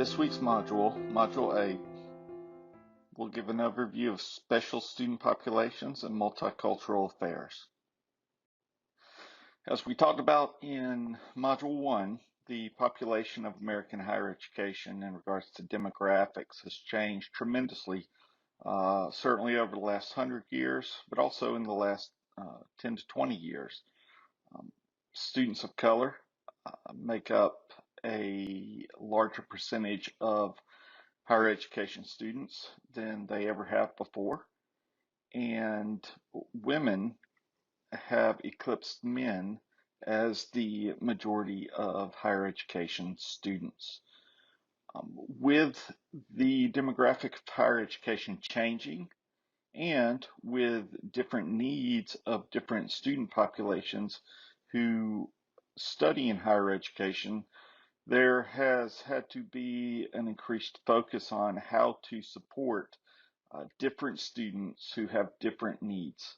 This week's module, Module 8, will give an overview of special student populations and multicultural affairs. As we talked about in Module 1, the population of American higher education in regards to demographics has changed tremendously, certainly over the last 100 years, but also in the last 10 to 20 years. Students of color make up a larger percentage of higher education students than they ever have before, and women have eclipsed men as the majority of higher education students. With the demographic of higher education changing, and with different needs of different student populations who study in higher education, there has had to be an increased focus on how to support different students who have different needs.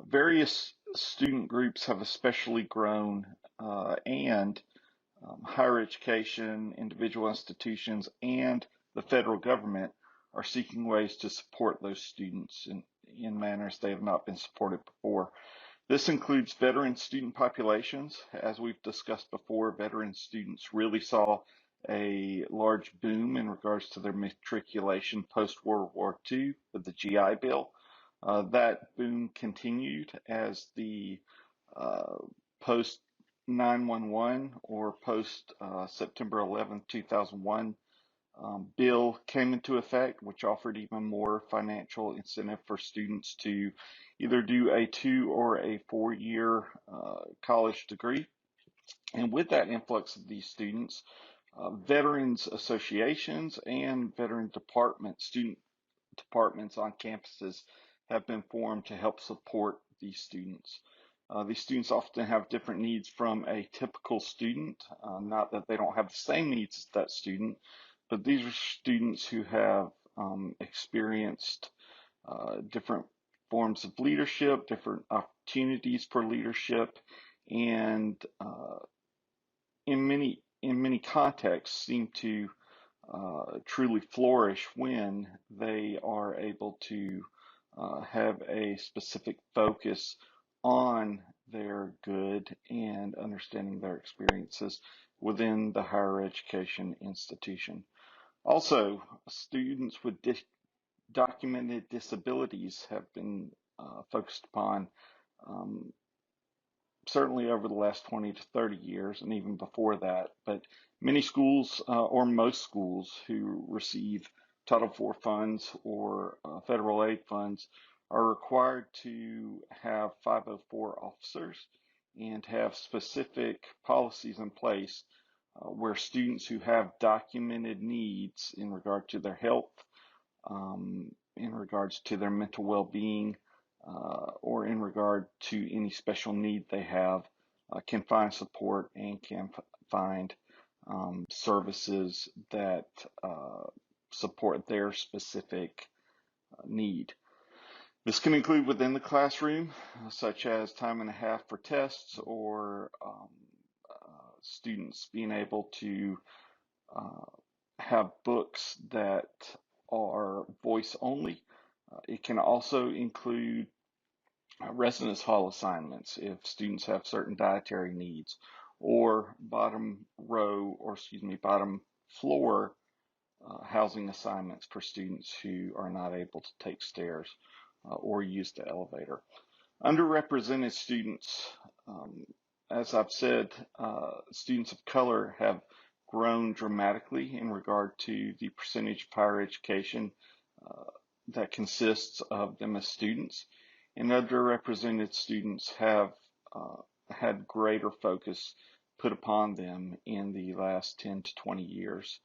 Various student groups have especially grown, and higher education, individual institutions, and the federal government are seeking ways to support those students in manners they have not been supported before. This includes veteran student populations. As we've discussed before, veteran students really saw a large boom in regards to their matriculation post-World War II with the GI Bill. That boom continued as the post 9/11 or post September 11, 2001 bill came into effect, which offered even more financial incentive for students to either do a 2 or a 4-year college degree. And with that influx of these students, veterans associations and veteran student departments on campuses have been formed to help support these students. These students often have different needs from a typical student, not that they don't have the same needs as that student, but these are students who have experienced different forms of leadership, different opportunities for leadership, and in many contexts seem to truly flourish when they are able to have a specific focus on their good and understanding their experiences within the higher education institution. Also, students with documented disabilities have been focused upon, certainly over the last 20 to 30 years, and even before that. But many schools, or most schools, who receive Title IV funds or federal aid funds are required to have 504 officers and have specific policies in place where students who have documented needs in regard to their health, in regards to their mental well-being, or in regard to any special need they have, can find support and can find services that support their specific need. This can include within the classroom, such as time and a half for tests, or students being able to have books that are voice only. It can also include residence hall assignments if students have certain dietary needs, or bottom floor housing assignments for students who are not able to take stairs or use the elevator. Underrepresented students, as I've said, students of color have grown dramatically in regard to the percentage of higher education that consists of them as students, and underrepresented students have had greater focus put upon them in the last 10 to 20 years.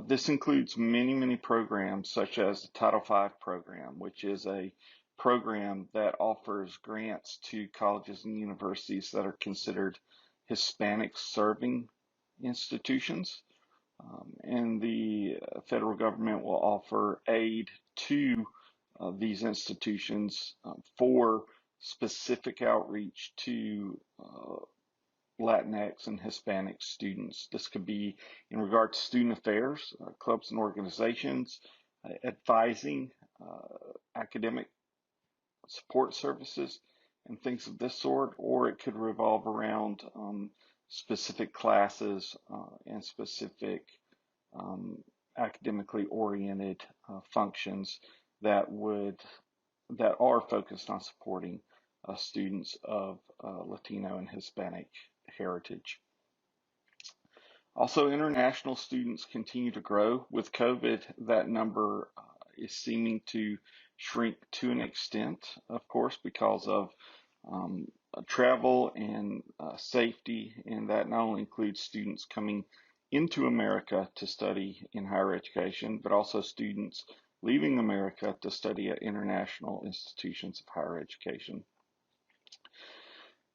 This includes many programs such as the Title V program, which is a program that offers grants to colleges and universities that are considered Hispanic serving institutions. And the federal government will offer aid to these institutions for specific outreach to Latinx, and Hispanic students. This could be in regard to student affairs, clubs and organizations, advising, academic support services, and things of this sort, or it could revolve around specific classes and specific academically oriented functions that are focused on supporting students of Latino and Hispanic heritage. Also, international students continue to grow. With COVID, that number is seeming to shrink to an extent, of course, because of travel and safety, and that not only includes students coming into America to study in higher education, but also students leaving America to study at international institutions of higher education.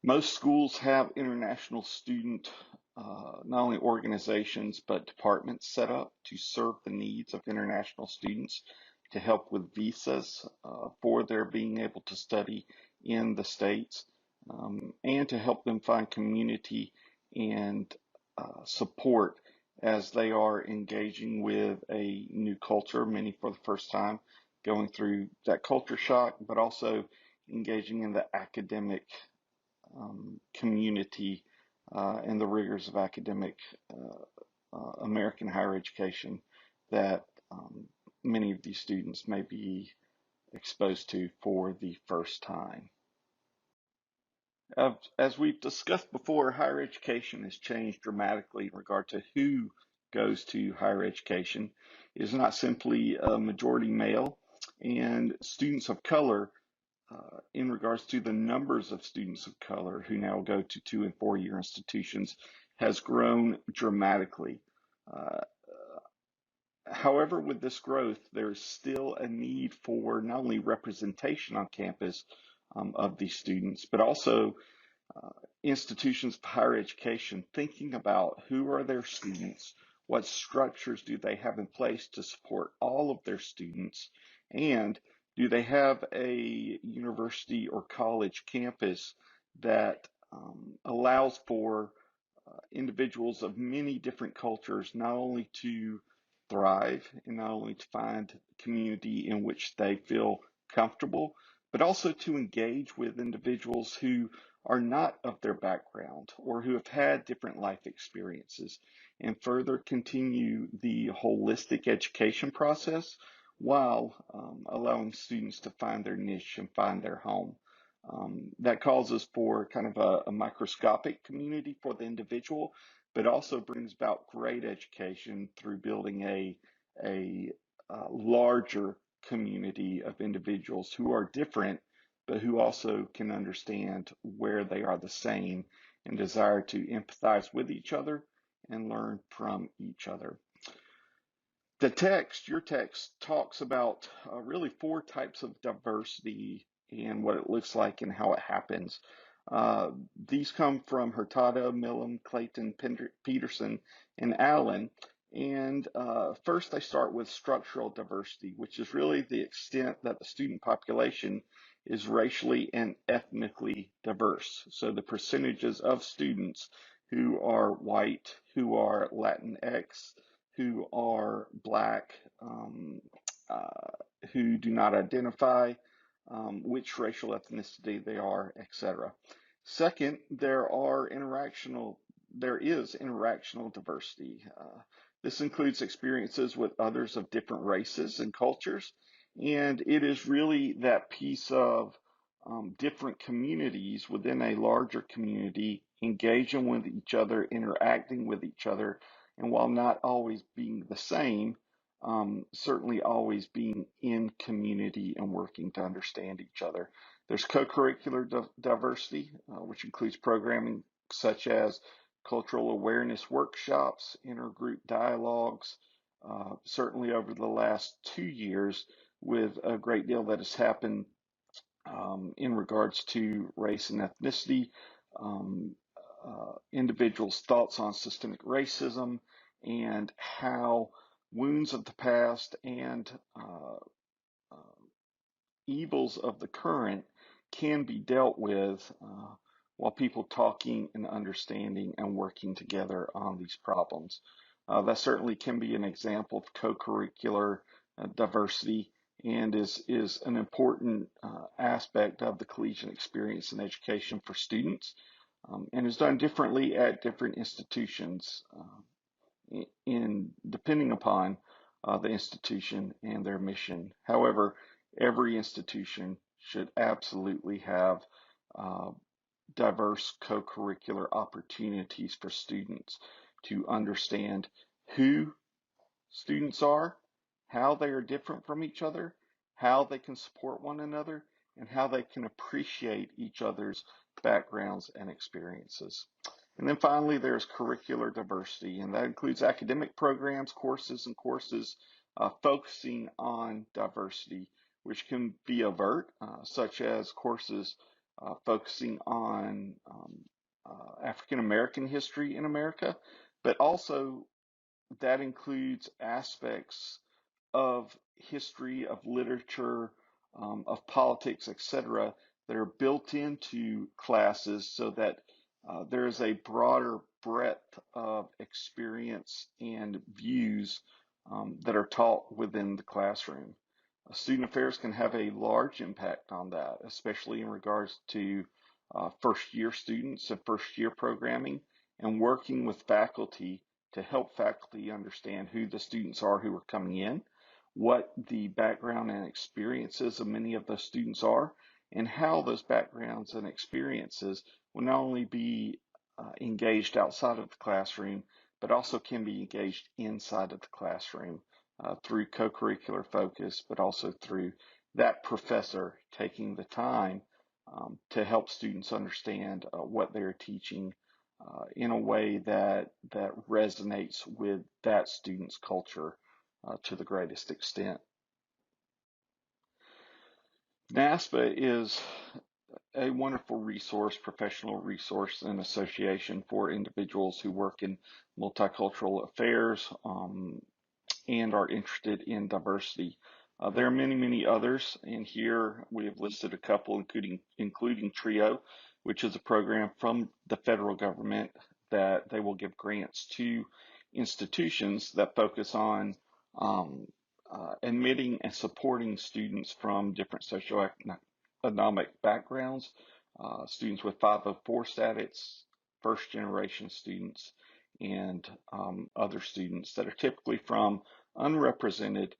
Most schools have international student, not only organizations, but departments set up to serve the needs of international students, to help with visas for their being able to study in the States, and to help them find community and support as they are engaging with a new culture, many for the first time, going through that culture shock, but also engaging in the academic community and the rigors of academic American higher education that many of these students may be exposed to for the first time. As we've discussed before, higher education has changed dramatically in regard to who goes to higher education. It is not simply a majority male, and students of color, in regards to the numbers of students of color who now go to 2- and 4-year institutions, has grown dramatically. However, with this growth, there's still a need for not only representation on campus of these students, but also institutions of higher education thinking about who are their students, what structures do they have in place to support all of their students, and do they have a university or college campus that allows for individuals of many different cultures not only to thrive and not only to find community in which they feel comfortable, but also to engage with individuals who are not of their background or who have had different life experiences, and further continue the holistic education process while allowing students to find their niche and find their home. That causes for kind of a microscopic community for the individual, but also brings about great education through building a larger community of individuals who are different, but who also can understand where they are the same and desire to empathize with each other and learn from each other. Your text talks about really 4 types of diversity and what it looks like and how it happens. These come from Hurtado, Millam, Clayton, Peterson, and Allen. And first, I start with structural diversity, which is really the extent that the student population is racially and ethnically diverse. So the percentages of students who are white, who are Latinx, who are Black, who do not identify, which racial ethnicity they are, etc. Second, there is interactional diversity. This includes experiences with others of different races and cultures, and it is really that piece of different communities within a larger community engaging with each other, interacting with each other, and while not always being the same, certainly always being in community and working to understand each other. There's co-curricular diversity, which includes programming such as cultural awareness workshops, intergroup dialogues, certainly over the last 2 years with a great deal that has happened in regards to race and ethnicity, individuals' thoughts on systemic racism, and how wounds of the past and evils of the current can be dealt with while people talking and understanding and working together on these problems. That certainly can be an example of co-curricular diversity and is an important aspect of the collegiate experience in education for students, and is done differently at different institutions in depending upon the institution and their mission. However, every institution should absolutely have uh, diverse co-curricular opportunities for students to understand who students are, how they are different from each other, how they can support one another, and how they can appreciate each other's backgrounds and experiences. And then finally, there's curricular diversity, and that includes academic programs, courses, and courses focusing on diversity, which can be overt, such as courses focusing on African American history in America, but also that includes aspects of history, of literature, of politics, etc., that are built into classes so that there is a broader breadth of experience and views that are taught within the classroom. Student affairs can have a large impact on that, especially in regards to first year students and first year programming and working with faculty to help faculty understand who the students are who are coming in, what the background and experiences of many of those students are, and how those backgrounds and experiences will not only be engaged outside of the classroom, but also can be engaged inside of the classroom through co-curricular focus, but also through that professor taking the time to help students understand what they're teaching in a way that resonates with that student's culture to the greatest extent. NASPA is a wonderful resource, professional resource and association for individuals who work in multicultural affairs and are interested in diversity. There are many, many others, and here we have listed a couple, including TRIO, which is a program from the federal government that they will give grants to institutions that focus on admitting and supporting students from different socioeconomic backgrounds, students with 504 status, first generation students, and other students that are typically from unrepresented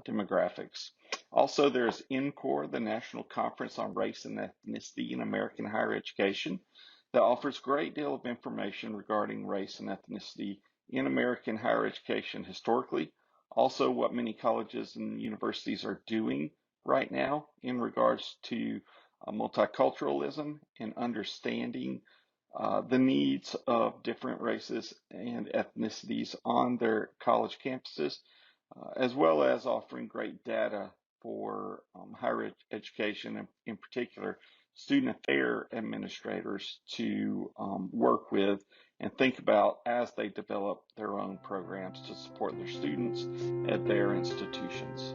demographics. Also, there's NCORE, the National Conference on Race and Ethnicity in American Higher Education, that offers a great deal of information regarding race and ethnicity in American higher education historically. Also, what many colleges and universities are doing right now in regards to multiculturalism and understanding the needs of different races and ethnicities on their college campuses, as well as offering great data for higher education, and in particular, student affair administrators to work with and think about as they develop their own programs to support their students at their institutions.